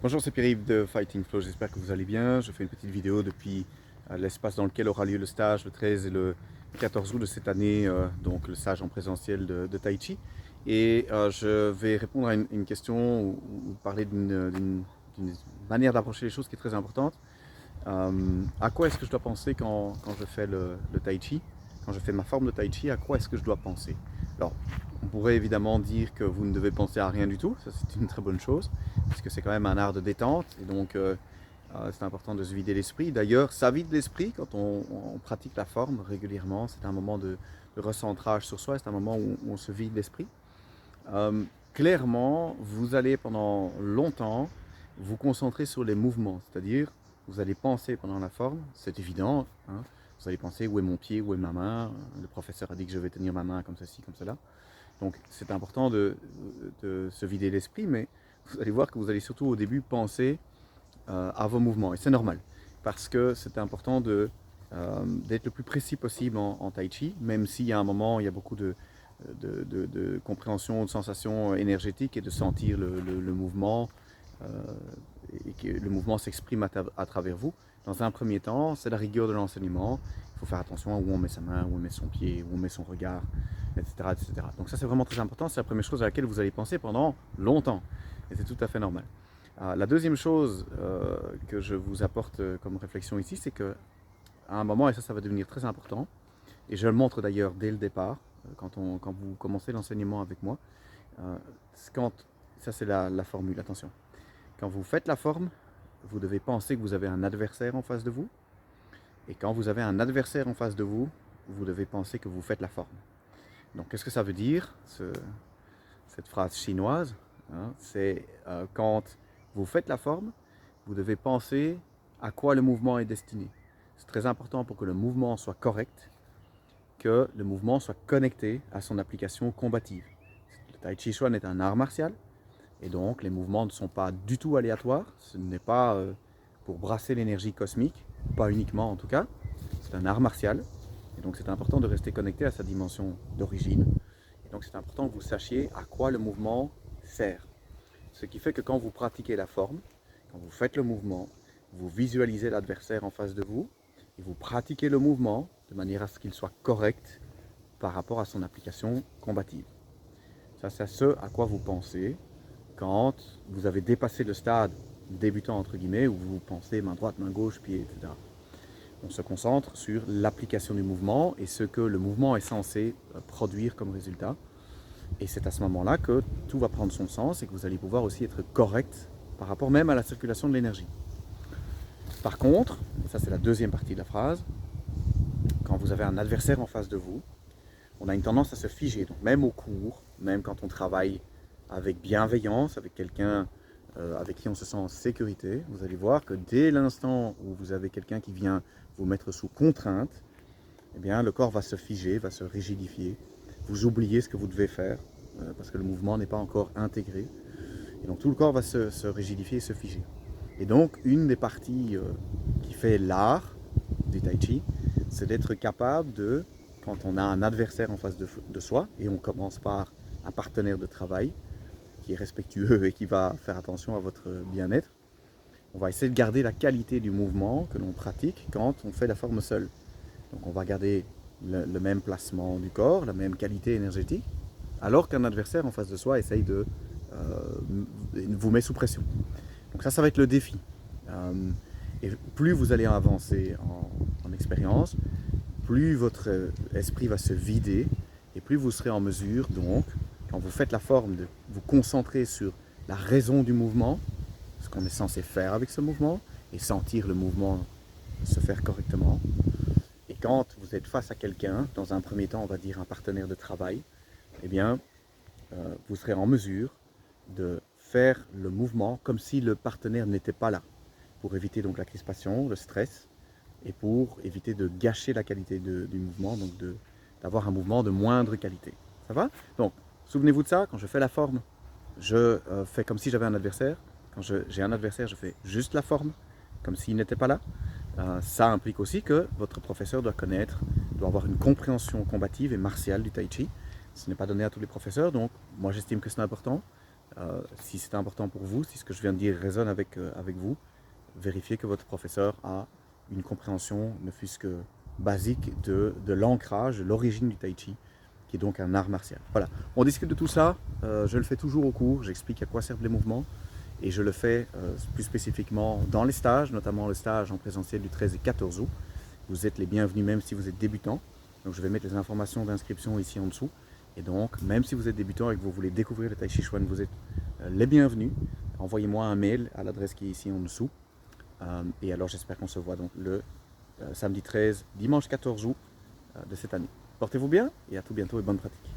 Bonjour, c'est Pierre-Yves de Fighting Flow, j'espère que vous allez bien. Je fais une petite vidéo depuis l'espace dans lequel aura lieu le stage le 13 et le 14 août de cette année, donc le stage en présentiel de Tai Chi. Et je vais répondre à une question ou parler d'une manière d'approcher les choses qui est très importante. À quoi est-ce que je dois penser quand je fais le Tai Chi? Quand je fais ma forme de Tai Chi, à quoi est-ce que je dois penser? Alors, on pourrait évidemment dire que vous ne devez penser à rien du tout, ça c'est une très bonne chose, puisque c'est quand même un art de détente, et donc c'est important de se vider l'esprit. D'ailleurs, ça vide l'esprit quand on pratique la forme régulièrement, c'est un moment de recentrage sur soi, c'est un moment où on se vide l'esprit. Clairement, vous allez pendant longtemps vous concentrer sur les mouvements, c'est-à-dire vous allez penser pendant la forme, c'est évident, hein, vous allez penser où est mon pied, où est ma main, le professeur a dit que je vais tenir ma main comme ceci, comme cela. Donc c'est important de se vider l'esprit, mais vous allez voir que vous allez surtout au début penser à vos mouvements, et c'est normal, parce que c'est important d'être le plus précis possible en Tai Chi, même s'il y a un moment, il y a beaucoup de compréhension, de sensations énergétiques et de sentir le mouvement euh, et que le mouvement s'exprime à travers vous. Dans un premier temps, c'est la rigueur de l'enseignement. Il faut faire attention à où on met sa main, où on met son pied, où on met son regard, etc. etc. Donc ça c'est vraiment très important, c'est la première chose à laquelle vous allez penser pendant longtemps. Et c'est tout à fait normal. La deuxième chose que je vous apporte comme réflexion ici, c'est qu'à un moment, et ça va devenir très important, et je le montre d'ailleurs dès le départ, quand vous commencez l'enseignement avec moi, euh, quand, ça c'est la formule, attention. Quand vous faites la forme, vous devez penser que vous avez un adversaire en face de vous, et quand vous avez un adversaire en face de vous, vous devez penser que vous faites la forme. Donc qu'est-ce que ça veut dire, cette phrase chinoise, hein? C'est quand vous faites la forme, vous devez penser à quoi le mouvement est destiné. C'est très important pour que le mouvement soit correct, que le mouvement soit connecté à son application combative. Le Tai Chi Chuan est un art martial, et donc les mouvements ne sont pas du tout aléatoires. Ce n'est pas pour brasser l'énergie cosmique, pas uniquement en tout cas. C'est un art martial, et donc c'est important de rester connecté à sa dimension d'origine. Et donc c'est important que vous sachiez à quoi le mouvement sert. Ce qui fait que quand vous pratiquez la forme, quand vous faites le mouvement, vous visualisez l'adversaire en face de vous et vous pratiquez le mouvement de manière à ce qu'il soit correct par rapport à son application combative. Ça, c'est ce à quoi vous pensez quand vous avez dépassé le stade débutant entre guillemets où vous pensez main droite, main gauche, pied, etc. On se concentre sur l'application du mouvement et ce que le mouvement est censé produire comme résultat. Et c'est à ce moment-là que tout va prendre son sens et que vous allez pouvoir aussi être correct par rapport même à la circulation de l'énergie. Par contre, et ça c'est la deuxième partie de la phrase, quand vous avez un adversaire en face de vous, on a une tendance à se figer. Donc même au cours, même quand on travaille avec bienveillance, avec quelqu'un avec qui on se sent en sécurité, vous allez voir que dès l'instant où vous avez quelqu'un qui vient vous mettre sous contrainte, eh bien, le corps va se figer, va se rigidifier. Vous oubliez ce que vous devez faire parce que le mouvement n'est pas encore intégré. Et donc tout le corps va se rigidifier et se figer. Et donc une des parties qui fait l'art du Tai Chi, c'est d'être capable de, quand on a un adversaire en face de soi, et on commence par un partenaire de travail qui est respectueux et qui va faire attention à votre bien-être, on va essayer de garder la qualité du mouvement que l'on pratique quand on fait la forme seule. Donc on va garder le même placement du corps, la même qualité énergétique, alors qu'un adversaire en face de soi essaye vous met sous pression. Donc ça va être le défi. Et plus vous allez avancer en expérience, plus votre esprit va se vider et plus vous serez en mesure, donc, quand vous faites la forme, de vous concentrer sur la raison du mouvement, ce qu'on est censé faire avec ce mouvement, et sentir le mouvement se faire correctement. Et quand vous êtes face à quelqu'un, dans un premier temps, on va dire un partenaire de travail, eh bien, vous serez en mesure de faire le mouvement comme si le partenaire n'était pas là, pour éviter donc la crispation, le stress, et pour éviter de gâcher la qualité du mouvement, donc d'avoir un mouvement de moindre qualité. Ça va? Donc, souvenez-vous de ça, quand je fais la forme, je fais comme si j'avais un adversaire. Quand j'ai un adversaire, je fais juste la forme, comme s'il n'était pas là. Ça implique aussi que votre professeur doit connaître, doit avoir une compréhension combative et martiale du Tai Chi. Ce n'est pas donné à tous les professeurs, donc moi j'estime que c'est important. Si c'est important pour vous, si ce que je viens de dire résonne avec vous, vérifiez que votre professeur a une compréhension, ne fût-ce que basique, de l'ancrage, de l'origine du tai chi, qui est donc un art martial. Voilà, on discute de tout ça, je le fais toujours au cours, j'explique à quoi servent les mouvements, et je le fais plus spécifiquement dans les stages, notamment le stage en présentiel du 13 et 14 août. Vous êtes les bienvenus même si vous êtes débutant, donc je vais mettre les informations d'inscription ici en dessous. Et donc, même si vous êtes débutant et que vous voulez découvrir le Tai Chi Chuan, vous êtes les bienvenus. Envoyez-moi un mail à l'adresse qui est ici en dessous. Et alors, j'espère qu'on se voit donc le samedi 13, dimanche 14 août de cette année. Portez-vous bien et à tout bientôt et bonne pratique.